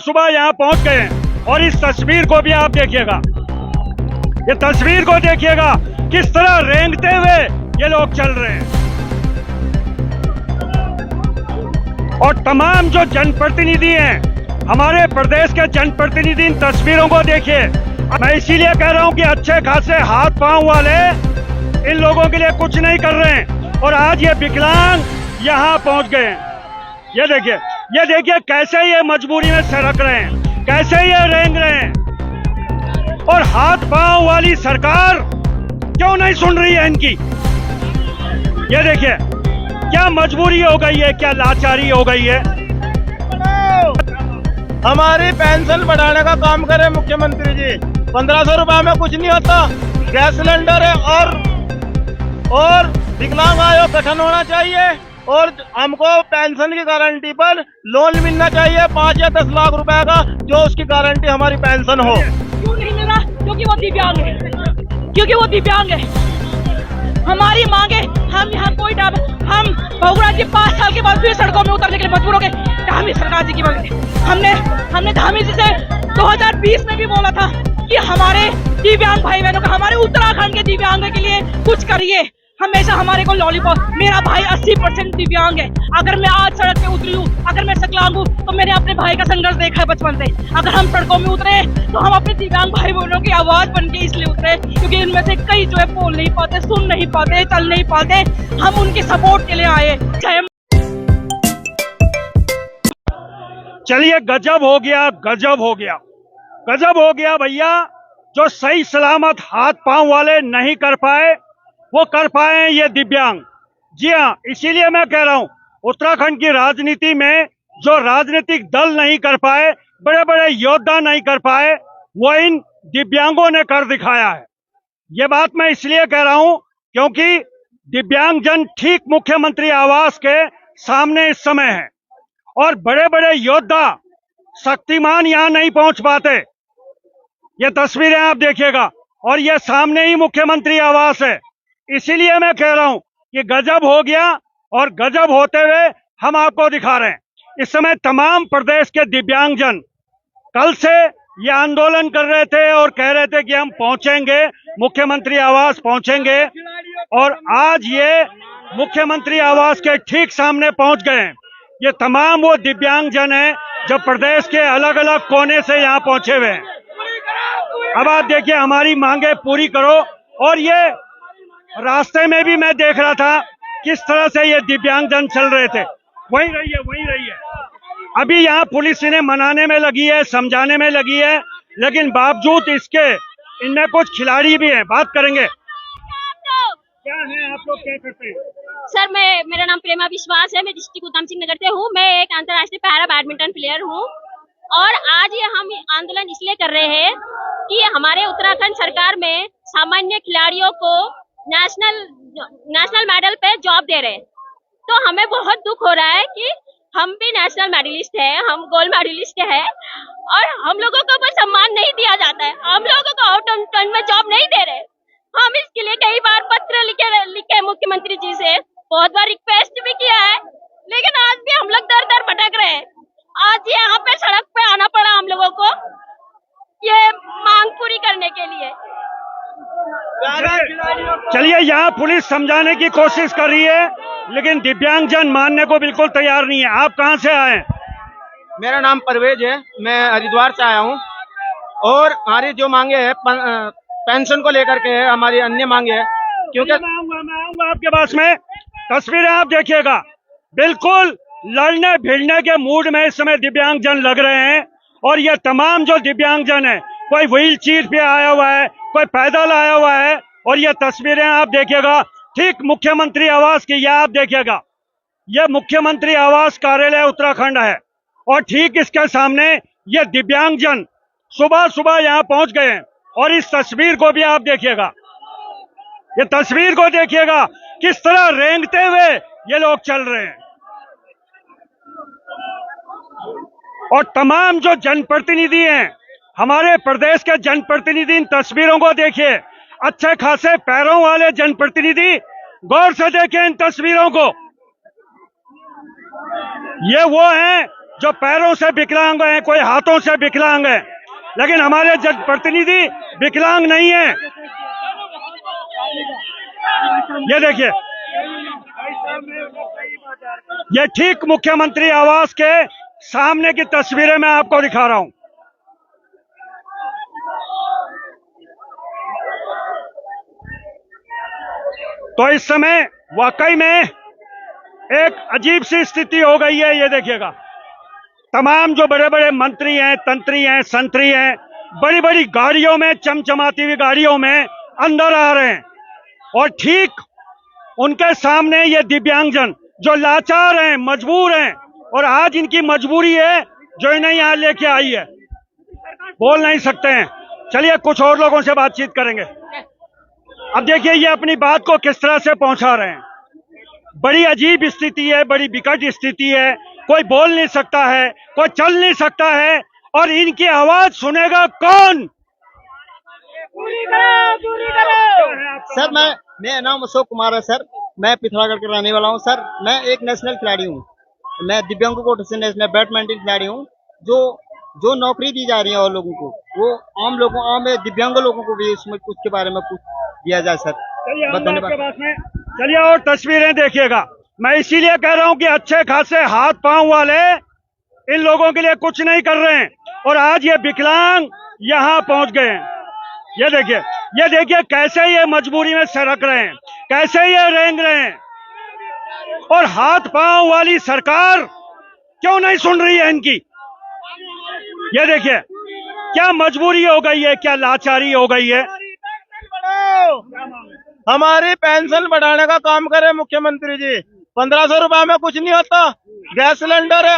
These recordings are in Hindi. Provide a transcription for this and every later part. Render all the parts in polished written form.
सुबह यहाँ पहुंच गए हैं और इस तस्वीर को भी आप देखिएगा। ये तस्वीर को देखिएगा किस तरह रेंगते हुए ये लोग चल रहे हैं। और तमाम जो जनप्रतिनिधि हैं, हमारे प्रदेश के जनप्रतिनिधि, इन तस्वीरों को देखिए। मैं इसीलिए कह रहा हूं कि अच्छे खासे हाथ पांव वाले इन लोगों के लिए कुछ नहीं कर रहे हैं और आज ये विकलांग यहाँ पहुंच गए हैं। ये देखिए कैसे ये मजबूरी में सरक रहे हैं, कैसे ये रेंग रहे हैं। और हाथ पांव वाली सरकार क्यों नहीं सुन रही है इनकी? ये देखिए क्या मजबूरी हो गई है, क्या लाचारी हो गई है। हमारी पेंशन बढ़ाने का काम करे मुख्यमंत्री जी। 1500 रुपए में कुछ नहीं होता। गैस सिलेंडर है और विकलांग आयोग गठन होना चाहिए और हमको पेंशन की गारंटी पर लोन मिलना चाहिए 5 या 10 लाख रुपए का, जो उसकी गारंटी हमारी पेंशन हो। क्यों नहीं मिल रहा? क्योंकि वो दिव्यांग है। हमारी मांगे, हम यहाँ कोई हम बहुगुणा जी 5 साल के बाद फिर सड़कों में उतरने के लिए मजबूर हो गए। धामी सरकार जी की मांगे हमने धामी जी से 2020 में भी बोला था कि हमारे दिव्यांग भाई बहनों का, हमारे उत्तराखंड के दिव्यांग के लिए कुछ करिए। हमेशा हमारे को लॉलीपॉप, मेरा भाई 80% दिव्यांग है। अगर मैं आज सड़क पे उतरी हूँ, अगर मैं विकलांग हूँ, तो मैंने अपने भाई का संघर्ष देखा है बचपन से। अगर हम सड़कों में उतरे तो हम अपने दिव्यांग भाई बहनों की आवाज बन के इसलिए उतरे क्योंकि इनमें से कई जो है बोल नहीं पाते, सुन नहीं पाते, चल नहीं पाते। हम उनकी सपोर्ट के लिए आए। चलिए गजब हो गया भैया। जो सही सलामत हाथ पांव वाले नहीं कर पाए वो कर पाए ये दिव्यांग। जी हाँ, इसीलिए मैं कह रहा हूं उत्तराखंड की राजनीति में जो राजनीतिक दल नहीं कर पाए, बड़े बड़े योद्धा नहीं कर पाए, वो इन दिव्यांगों ने कर दिखाया है। ये बात मैं इसलिए कह रहा हूं क्योंकि दिव्यांगजन ठीक मुख्यमंत्री आवास के सामने इस समय है और बड़े बड़े योद्धा शक्तिमान यहां नहीं पहुंच पाते। ये तस्वीरें आप देखिएगा और ये सामने ही मुख्यमंत्री आवास है। इसीलिए मैं कह रहा हूं कि गजब हो गया और गजब होते हुए हम आपको दिखा रहे हैं। इस समय तमाम प्रदेश के दिव्यांगजन कल से ये आंदोलन कर रहे थे और कह रहे थे कि हम पहुंचेंगे, मुख्यमंत्री आवास पहुंचेंगे, और आज ये मुख्यमंत्री आवास के ठीक सामने पहुंच गए हैं। ये तमाम वो दिव्यांगजन हैं जो प्रदेश के अलग अलग कोने से यहाँ पहुंचे हुए हैं। अब आप देखिए हमारी मांगे पूरी करो। और ये रास्ते में भी मैं देख रहा था किस तरह से ये दिव्यांगजन चल रहे थे। वहीं रहिए। अभी यहाँ पुलिस इन्हें मनाने में लगी है, समझाने में लगी है, लेकिन बावजूद इसके इनमें कुछ खिलाड़ी भी हैं। बात करेंगे। क्या है, आप लोग क्या करते हैं? सर मेरा नाम प्रेमा विश्वास है। मैं डिस्ट्रिक्ट उधम सिंह नगर से हूँ। मैं एक अंतर्राष्ट्रीय पैरा बैडमिंटन प्लेयर हूँ और आज ये हम आंदोलन इसलिए कर रहे हैं कि हमारे उत्तराखंड सरकार में सामान्य खिलाड़ियों को नेशनल मेडल पे जॉब दे रहे हैं। तो हमें बहुत दुख हो रहा है कि हम भी नेशनल मेडलिस्ट हैं, हम गोल्ड मेडलिस्ट हैं और हम लोगों को कोई सम्मान नहीं दिया जाता है। हम लोगों को आउट ऑफ टर्न में जॉब नहीं दे रहे। हम इसके लिए कई बार पत्र लिखे मुख्यमंत्री जी से, बहुत बार रिक्वेस्ट भी किया है, लेकिन आज भी हम लोग दर भटक रहे हैं। आज यहाँ पे सड़क पे आना पड़ा हम लोगों को ये मांग पूरी करने के लिए। चलिए, यहाँ पुलिस समझाने की कोशिश कर रही है लेकिन दिव्यांगजन मानने को बिल्कुल तैयार नहीं है। आप कहाँ से आए? मेरा नाम परवेज है, मैं हरिद्वार से आया हूँ और हमारी जो मांगे है पेंशन को लेकर के है, हमारी अन्य मांगे है। क्योंकि मैं आऊंगा आपके पास में। तस्वीरें आप देखिएगा, बिल्कुल लड़ने भिड़ने के मूड में इस समय दिव्यांगजन लग रहे हैं। और ये तमाम जो दिव्यांगजन है, कोई व्हील चेयर पे आया हुआ है, कोई पैदल आया हुआ है। और ये तस्वीरें आप देखिएगा ठीक मुख्यमंत्री आवास की। यह आप देखिएगा, यह मुख्यमंत्री आवास कार्यालय उत्तराखंड है और ठीक इसके सामने ये दिव्यांगजन सुबह यहाँ पहुंच गए हैं। और इस तस्वीर को भी आप देखिएगा, ये तस्वीर को देखिएगा किस तरह रेंगते हुए ये लोग चल रहे हैं। और तमाम जो जनप्रतिनिधि हैं, हमारे प्रदेश के जनप्रतिनिधि, इन तस्वीरों को देखिए। अच्छे खासे पैरों वाले जनप्रतिनिधि गौर से देखें इन तस्वीरों को। ये वो हैं जो पैरों से विकलांग हैं, कोई हाथों से विकलांग है, लेकिन हमारे जनप्रतिनिधि विकलांग नहीं है। ये देखिए, ये ठीक मुख्यमंत्री आवास के सामने की तस्वीरें मैं आपको दिखा रहा हूं। तो इस समय वाकई में एक अजीब सी स्थिति हो गई है। ये देखिएगा, तमाम जो बड़े बड़े मंत्री हैं, तंत्री हैं, संतरी हैं, बड़ी बड़ी गाड़ियों में, चमचमाती हुई गाड़ियों में अंदर आ रहे हैं, और ठीक उनके सामने ये दिव्यांगजन जो लाचार हैं, मजबूर हैं, और आज इनकी मजबूरी है जो इन्हें यहाँ लेके आई है, बोल नहीं सकते हैं। चलिए कुछ और लोगों से बातचीत करेंगे। अब देखिए ये अपनी बात को किस तरह से पहुंचा रहे हैं। बड़ी अजीब स्थिति है, बड़ी विकट स्थिति है, कोई बोल नहीं सकता है, कोई चल नहीं सकता है, और इनकी आवाज सुनेगा कौन? पूरी करो। सर मेरा नाम अशोक कुमार है सर, मैं पिथौरागढ़ का रहने वाला हूँ सर। मैं एक नेशनल खिलाड़ी हूँ, मैं दिव्यांगों को नेशनल बैडमिंटन खिलाड़ी हूँ। जो नौकरी दी जा रही है और लोगों को, वो आम दिव्यांग लोगों को भी इसमें कुछ के बारे में कुछ दिया जाए सर। धन्यवाद। चलिए और तस्वीरें देखिएगा। मैं इसीलिए कह रहा हूं कि अच्छे खासे हाथ पांव वाले इन लोगों के लिए कुछ नहीं कर रहे हैं, और आज ये विकलांग यहां पहुंच गए हैं। ये देखिए कैसे ये मजबूरी में सरक रहे हैं, कैसे ये रेंग रहे हैं, और हाथ पांव वाली सरकार क्यों नहीं सुन रही है इनकी? ये देखिए क्या मजबूरी हो गई है, क्या लाचारी हो गई है। हमारी पेंशन बढ़ाने का काम करे मुख्यमंत्री जी। 1500 रुपए में कुछ नहीं होता। गैस सिलेंडर है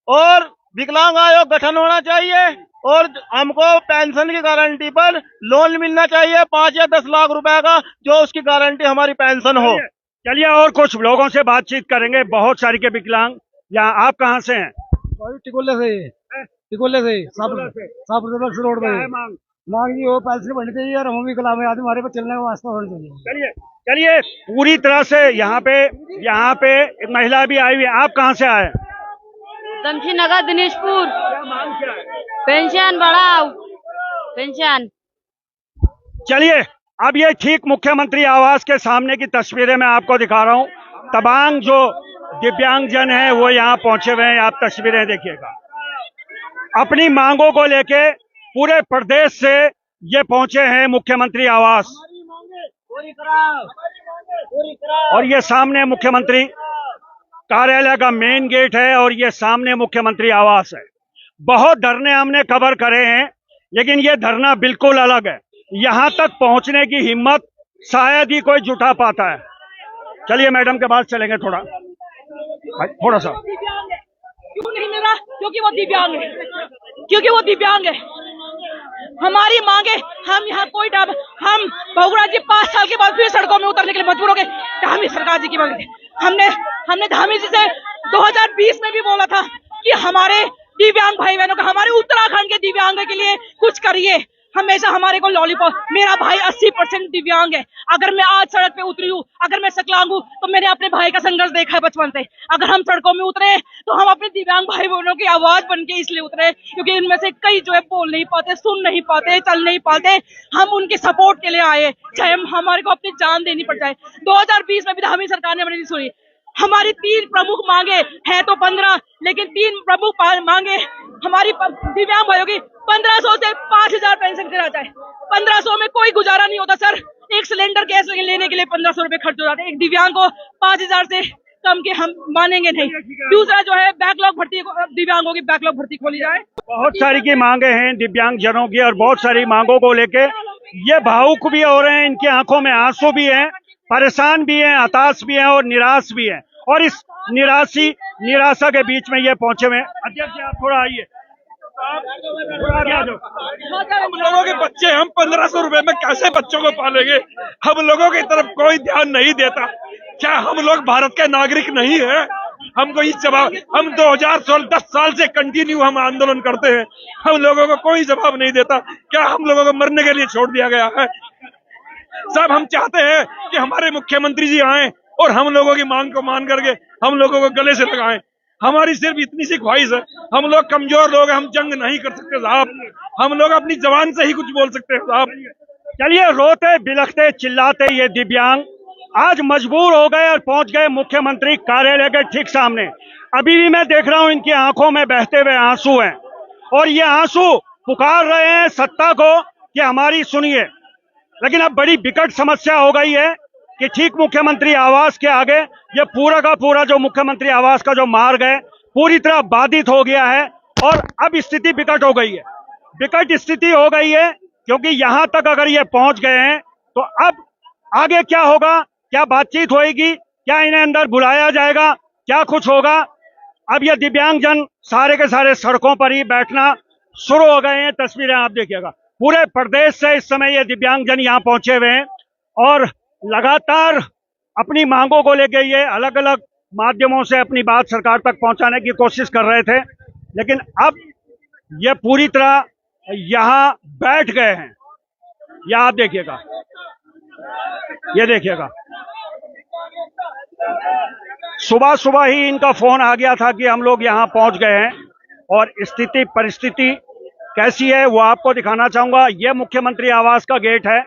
और विकलांग आयोग गठन होना चाहिए, और हमको पेंशन की गारंटी पर लोन मिलना चाहिए 5 या 10 लाख रुपए का, जो उसकी गारंटी हमारी पेंशन हो। चलिए और कुछ लोगों से बातचीत करेंगे। बहुत सारी के विकलांग यहाँ। आप कहाँ से हैं? टिकोले से सापुर रोड पे मांगी वो पैसे बढ़नी चाहिए, और हम भी कला में आदमी हमारे पे चलने का वास्ता होना चाहिए। चलिए पूरी तरह से यहाँ पे एक महिला भी आई हुई है। आप कहाँ से आए? दमशी नगर दिनेशपुर। क्या मांग क्या है? पेंशन बढ़ाओ, पेंशन। चलिए अब ये ठीक मुख्यमंत्री आवास के सामने की तस्वीरें मैं आपको दिखा रहा हूँ। तमाम जो दिव्यांगजन हैं वो यहाँ पहुंचे हुए हैं। आप तस्वीरें देखिएगा। अपनी मांगों को लेके पूरे प्रदेश से ये पहुंचे हैं मुख्यमंत्री आवास, और ये सामने मुख्यमंत्री कार्यालय का मेन गेट है, और ये सामने मुख्यमंत्री आवास है। बहुत धरने हमने कवर करे हैं, लेकिन ये धरना बिल्कुल अलग है। यहां तक पहुंचने की हिम्मत शायद ही कोई जुटा पाता है। चलिए मैडम के पास चलेंगे थोड़ा सा। क्यों नहीं मिल रहा? क्योंकि वो दिव्यांग है। हमारी मांगे, हम यहाँ कोई हम बहुगुणा जी 5 साल के बाद फिर सड़कों में उतरने के लिए मजबूर हो गए। धामी सरकार जी की मांग थी। हमने धामी जी से 2020 में भी बोला था कि हमारे दिव्यांग भाई बहनों का, हमारे उत्तराखंड के दिव्यांग के लिए कुछ करिए। हमेशा हमारे को लॉलीपॉप, मेरा भाई 80% दिव्यांग है। अगर मैं आज सड़क पे उतरी हूँ, अगर मैं सकलांग हूँ, तो मैंने अपने भाई का संघर्ष देखा है बचपन से। अगर हम सड़कों में उतरे तो हम अपने दिव्यांग भाई बहनों की आवाज बन के इसलिए उतरे क्योंकि इनमें से कई जो है बोल नहीं पाते, सुन नहीं पाते, चल नहीं पाते। हम उनके सपोर्ट के लिए आए, चाहे हमारे को अपनी जान देनी पड़ जाए। 2020 में भी धामी सरकार ने नहीं सुनी। हमारी 3 प्रमुख मांगे है तो 15, लेकिन 3 प्रमुख मांगे हमारी दिव्यांग भाइयों की 1500 से 5000 पेंशन करा जाए। 1500 में कोई गुजारा नहीं होता सर। एक सिलेंडर गैस लेने के लिए 1500 रुपए खर्च हो जाते हैं। एक दिव्यांग को 5000 से कम के हम मानेंगे नहीं। दूसरा जो है बैकलॉग भर्ती, दिव्यांगों की बैकलॉग भर्ती खोली जाए। बहुत सारी की मांगे हैं दिव्यांग जनों की, और बहुत सारी मांगों को लेके ये भावुक भी हो रहे हैं। इनकी आंखों में आंसू भी हैं, परेशान भी हैं, हताश भी हैं और निराश भी हैं। और इस निराशा के बीच में ये पहुंचे हुए। अध्यक्ष आप थोड़ा आइए। हम लोगों के बच्चे, हम 1500 रुपए में कैसे बच्चों को पालेंगे? हम लोगों की तरफ कोई ध्यान नहीं देता। क्या हम लोग भारत के नागरिक नहीं है? हमको इस जवाब, हम 2010 साल से कंटिन्यू हम आंदोलन करते हैं, हम लोगों को कोई जवाब नहीं देता। क्या हम लोगों को मरने के लिए छोड़ दिया गया है? सब हम चाहते हैं कि हमारे मुख्यमंत्री जी आए और हम लोगों की मांग को मान करके हम लोगों को गले से लगाएं। हमारी सिर्फ इतनी सी ख्वाहिश है, हम लोग कमजोर लोग हैं, हम जंग नहीं कर सकते साहब, हम लोग अपनी जबान से ही कुछ बोल सकते हैं साहब। चलिए, रोते बिलखते चिल्लाते ये दिव्यांग आज मजबूर हो गए और पहुंच गए मुख्यमंत्री कार्यालय के ठीक सामने। अभी भी मैं देख रहा हूं इनकी आंखों में बहते हुए आंसू हैं और ये आंसू पुकार रहे हैं सत्ता को कि हमारी सुनिए। लेकिन अब बड़ी विकट समस्या हो गई है कि ठीक मुख्यमंत्री आवास के आगे ये पूरा का पूरा जो मुख्यमंत्री आवास का जो मार्ग है पूरी तरह बाधित हो गया है और अब स्थिति विकट हो गई है। विकट स्थिति हो गई है क्योंकि यहां तक अगर ये पहुंच गए हैं तो अब आगे क्या होगा, क्या बातचीत होगी, क्या इन्हें अंदर बुलाया जाएगा, क्या कुछ होगा। अब ये दिव्यांगजन सारे के सारे सड़कों पर ही बैठना शुरू हो गए हैं। तस्वीरें आप देखिएगा, पूरे प्रदेश से इस समय ये दिव्यांगजन यहाँ पहुंचे हुए हैं और लगातार अपनी मांगों को लेकर ये अलग अलग माध्यमों से अपनी बात सरकार तक पहुंचाने की कोशिश कर रहे थे, लेकिन अब ये पूरी तरह यहाँ बैठ गए हैं। यह आप देखिएगा, ये देखिएगा, सुबह सुबह ही इनका फोन आ गया था कि हम लोग यहाँ पहुंच गए हैं और स्थिति परिस्थिति कैसी है वो आपको दिखाना चाहूंगा। ये मुख्यमंत्री आवास का गेट है।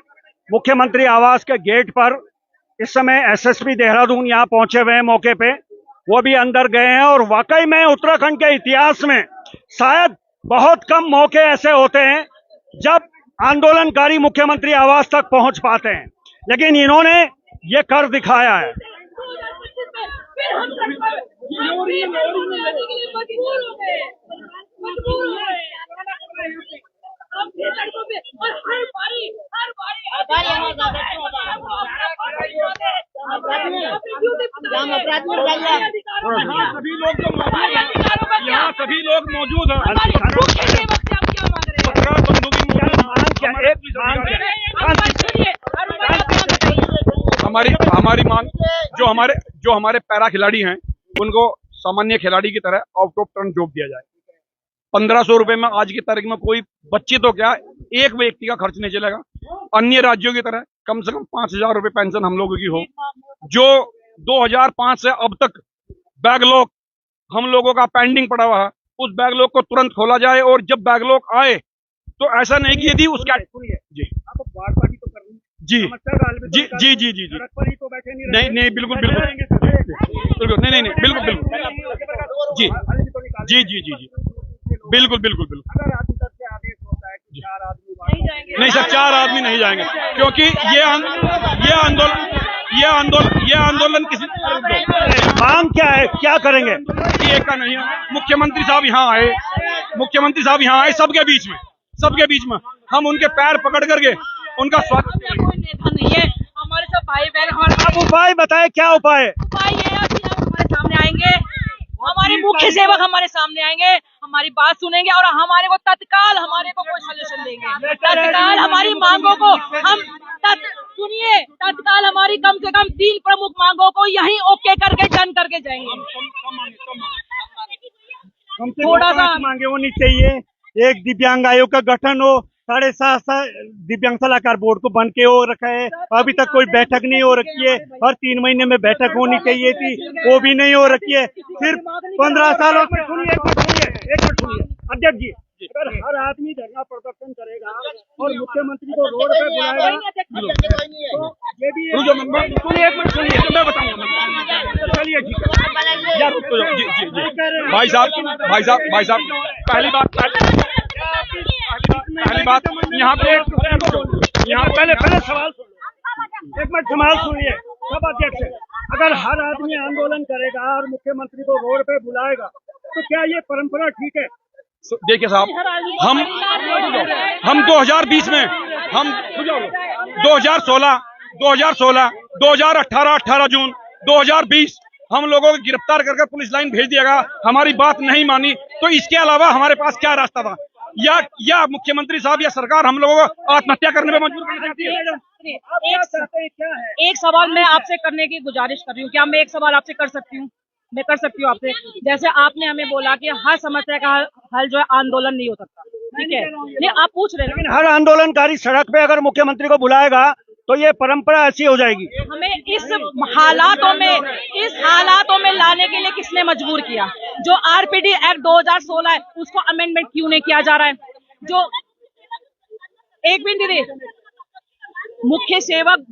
मुख्यमंत्री आवास के गेट पर इस समय एसएसपी देहरादून यहाँ पहुंचे हुए हैं मौके पे, वो भी अंदर गए हैं और वाकई में उत्तराखंड के इतिहास में शायद बहुत कम मौके ऐसे होते हैं जब आंदोलनकारी मुख्यमंत्री आवास तक पहुंच पाते हैं, लेकिन इन्होंने ये कर दिखाया है। यहाँ सभी लोग मौजूद हैं। हमारी मांग जो हमारे पैरा खिलाड़ी हैं उनको सामान्य खिलाड़ी की तरह आउट ऑफ टर्न जॉब दिया जाए। 1500 रुपए में आज की तारीख में कोई बच्ची तो क्या एक व्यक्ति का खर्च नहीं चलेगा। अन्य राज्यों की तरह कम से कम 5000 रुपए पेंशन हम लोगों की हो। जो 2005 से अब तक बैकलॉग हम लोगों का पेंडिंग पड़ा हुआ है, उस बैकलॉग को तुरंत खोला जाए और जब बैकलॉग आए तो ऐसा नहीं कि यदि उसका जी जी जी जी जी जी नहीं नहीं बिल्कुल बिल्कुल बिल्कुल नहीं नहीं नहीं बिल्कुल बिल्कुल जी जी जी जी जी बिल्कुल बिल्कुल बिल्कुल नहीं सर, 4 आदमी नहीं जाएंगे क्योंकि ये आंदोलन किसी मांग क्या है, क्या करेंगे एक का नहीं है। मुख्यमंत्री साहब यहाँ आए सबके बीच में हम उनके पैर पकड़ करके उनका स्वागत। कोई नेता नहीं है, हमारे सब भाई बहन हमारे। आप उपाय बताए, क्या उपाय है? उपाय ये है कि आप हमारे सामने आएंगे, हमारे मुख्य सेवक हमारे सामने आएंगे, हमारी बात सुनेंगे और हमारे को तत्काल हमारे को कोई सॉल्यूशन देंगे। तत्काल हमारी मांगों को हम सुनिए, तत्काल हमारी कम से कम 3 प्रमुख मांगों को यहीं ओके करके डन करके जाएंगे। थोड़ा सा मांगे होनी चाहिए। एक दिव्यांग आयोग का गठन हो, 7.5 दिव्यांग सलाहकार बोर्ड को बन के हो रखा है, अभी तक कोई बैठक नहीं हो रखी है। हर 3 महीने में बैठक होनी चाहिए थी, वो भी नहीं हो रखी है। सिर्फ 15 सालों में सुनिए अध्यक्ष जी, अगर हर आदमी धरना प्रदर्शन करेगा और मुख्यमंत्री को रोड पे बुलाएगा तो ये भी सुनिए, एक मिनट सुनिए, मैं बताऊंगा। चलिए ठीक है यार, जी जी जी भाई साहब पहली बात यहाँ पहले सवाल सुनिए, एक मिनट सवाल सुनिए सब अध्यक्ष। अगर हर आदमी आंदोलन करेगा और मुख्यमंत्री को रोड पे बुलाएगा तो क्या ये परंपरा ठीक है? देखिए साहब, हम 2020 में हम 2016, 2018, 18 जून 2020 हम लोगों को गिरफ्तार करके पुलिस लाइन भेज दिया गया। हमारी बात नहीं मानी तो इसके अलावा हमारे पास क्या रास्ता था? या मुख्यमंत्री साहब या सरकार हम लोगों को आत्महत्या करने में मजबूर कर सकती है? एक सवाल मैं आपसे करने की गुजारिश कर रही हूँ, क्या मैं एक सवाल आपसे कर सकती हूँ? मैं कर सकती हूँ आपसे। जैसे आपने हमें बोला कि हर समस्या का हल जो है आंदोलन नहीं हो सकता, ठीक है? नहीं, आप पूछ रहे हैं। लेकिन हर आंदोलनकारी सड़क पे अगर मुख्यमंत्री को बुलाएगा तो ये परंपरा ऐसी हो जाएगी। हमें इस हालातों में लाने के लिए किसने मजबूर किया? जो आरपीडी एक्ट 2016 है उसको अमेंडमेंट क्यों नहीं किया जा रहा है? जो एक मिनट दीदी, मुख्य सेवक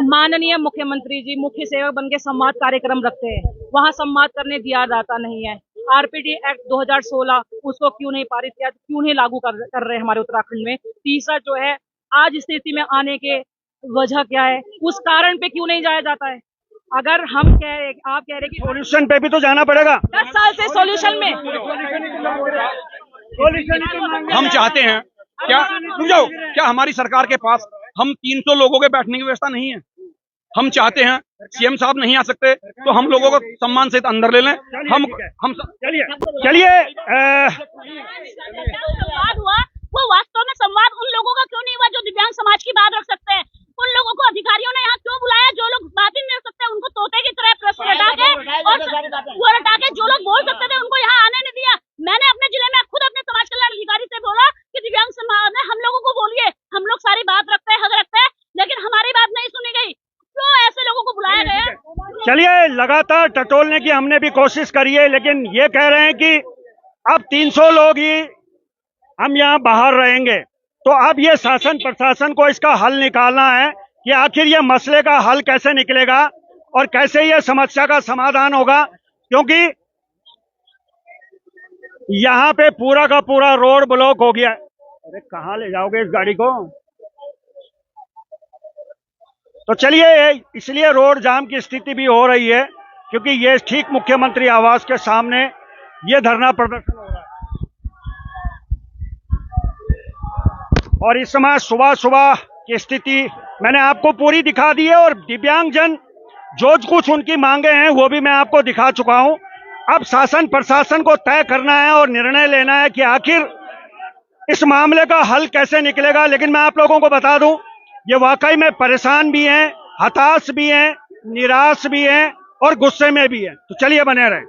माननीय मुख्यमंत्री जी मुख्य सेवक बन के संवाद कार्यक्रम रखते हैं, वहां संवाद करने दिया जाता नहीं है। आरपीडी एक्ट 2016 उसको क्यों नहीं पारित किया, क्यों नहीं लागू कर रहे हमारे उत्तराखंड में? तीसरा जो है, आज स्थिति में आने के वजह क्या है, उस कारण पे क्यों नहीं जाया जाता है? अगर आप कह रहे कि सॉल्यूशन पे भी तो जाना पड़ेगा। 10 साल से सॉल्यूशन में हम चाहते हैं क्या हमारी सरकार के पास हम 300 लोगों के बैठने की व्यवस्था नहीं है? हम चाहते हैं सीएम साहब नहीं आ सकते तो हम लोगों को सम्मान सहित अंदर ले लें। हम चलिए संवाद हुआ, वो वास्तव में संवाद उन लोगों का क्यों नहीं हुआ जो दिव्यांग समाज की बात रख सकते हैं? उन लोगों को अधिकारियों ने यहाँ क्यों बुलाया? जो लोग बात ही नहीं कर सकते उनको तोते की तरह प्रश्न रटा के जो लोग बोल सकते थे उनको यहाँ आने नहीं दिया। मैंने अपने जिले में खुद अपने समाज कल्याण अधिकारी से बोला कि दिव्यांग समाज में हम लोगों को बोलिए, हम लोग सारी बात रखते हैं, हक रखते हैं, लेकिन हमारी बात नहीं सुनी गई। क्यों ऐसे लोगों को बुलाया गया? चलिए, लगातार टटोलने की हमने भी कोशिश करी है, लेकिन ये कह रहे हैं कि अब 300 लोग ही हम यहाँ बाहर रहेंगे। तो अब ये शासन प्रशासन को इसका हल निकालना है कि आखिर ये मसले का हल कैसे निकलेगा और कैसे ये समस्या का समाधान होगा, क्योंकि यहाँ पे पूरा का पूरा रोड ब्लॉक हो गया। अरे कहाँ ले जाओगे इस गाड़ी को? तो चलिए, इसलिए रोड जाम की स्थिति भी हो रही है, क्योंकि ये ठीक मुख्यमंत्री आवास के सामने ये धरना प्रदर्शन हो रहा है। और इस समय सुबह सुबह की स्थिति मैंने आपको पूरी दिखा दी है, और दिव्यांगजन जो कुछ उनकी मांगे हैं वो भी मैं आपको दिखा चुका हूं। अब शासन प्रशासन को तय करना है और निर्णय लेना है कि आखिर इस मामले का हल कैसे निकलेगा। लेकिन मैं आप लोगों को बता दूं, ये वाकई में परेशान भी हैं, हताश भी हैं, निराश भी हैं और गुस्से में भी हैं। तो चलिए बने रहें।